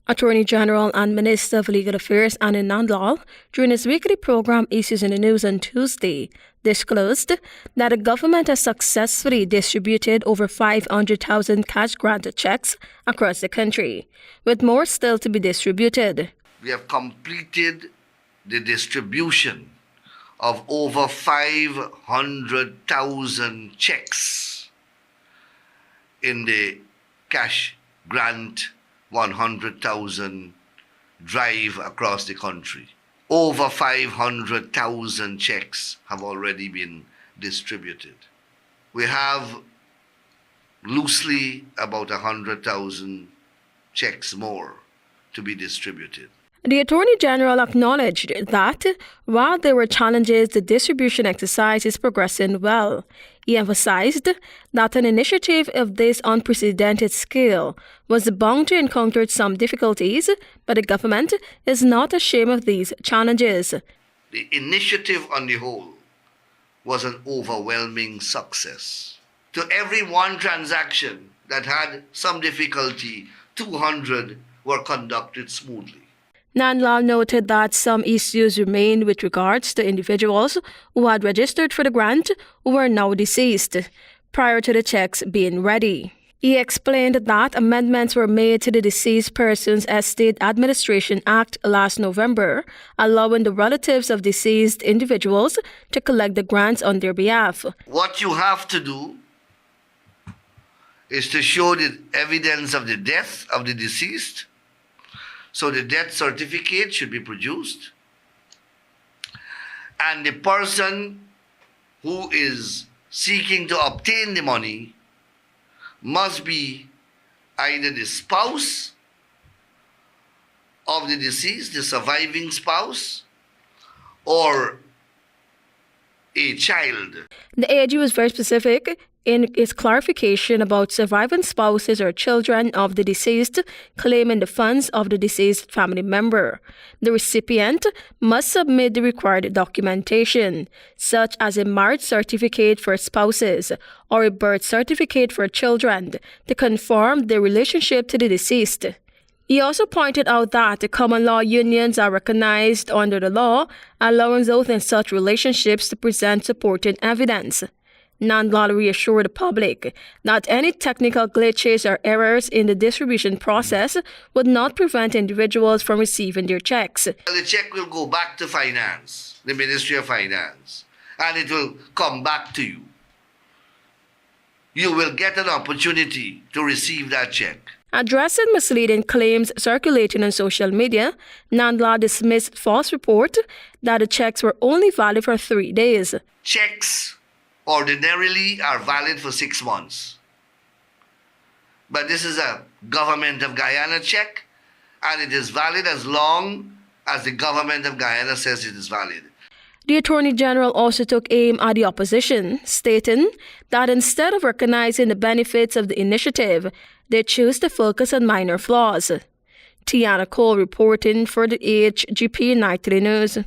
Attorney General and Minister of Legal Affairs Anil Nandlall, during his weekly program Issues in the News on Tuesday, disclosed that the government has successfully distributed over 500,000 cash grant checks across the country, with more still to be distributed. We have completed the distribution of over 500,000 checks in the cash grant 100,000 drive across the country. Over 500,000 checks have already been distributed. We have loosely about 100,000 checks more to be distributed. The Attorney General acknowledged that while there were challenges, the distribution exercise is progressing well. He emphasized that an initiative of this unprecedented scale was bound to encounter some difficulties, but the government is not ashamed of these challenges. The initiative on the whole was an overwhelming success. To every one transaction that had some difficulty, 200 were conducted smoothly. Nandlall noted that some issues remained with regards to individuals who had registered for the grant who were now deceased, prior to the checks being ready. He explained that amendments were made to the Deceased Persons Estate Administration Act last November, allowing the relatives of deceased individuals to collect the grants on their behalf. What you have to do is to show the evidence of the death of the deceased. So the death certificate should be produced, and the person who is seeking to obtain the money must be either the spouse of the deceased, the surviving spouse, or a child. The AG was very specific in its clarification about surviving spouses or children of the deceased claiming the funds of the deceased family member. The recipient must submit the required documentation, such as a marriage certificate for spouses or a birth certificate for children, to confirm their relationship to the deceased. He also pointed out that the common law unions are recognized under the law, allowing those in such relationships to present supporting evidence. Nandlall reassured the public that any technical glitches or errors in the distribution process would not prevent individuals from receiving their checks. The check will go back to Finance, the Ministry of Finance, and it will come back to you. You will get an opportunity to receive that check. Addressing misleading claims circulating on social media, Nandlall dismissed false report that the checks were only valid for 3 days. Checks ordinarily are valid for 6 months. But this is a Government of Guyana check, and it is valid as long as the Government of Guyana says it is valid. The Attorney General also took aim at the opposition, stating that instead of recognizing the benefits of the initiative, they choose to focus on minor flaws. Tiana Cole reporting for the HGP Nightly News.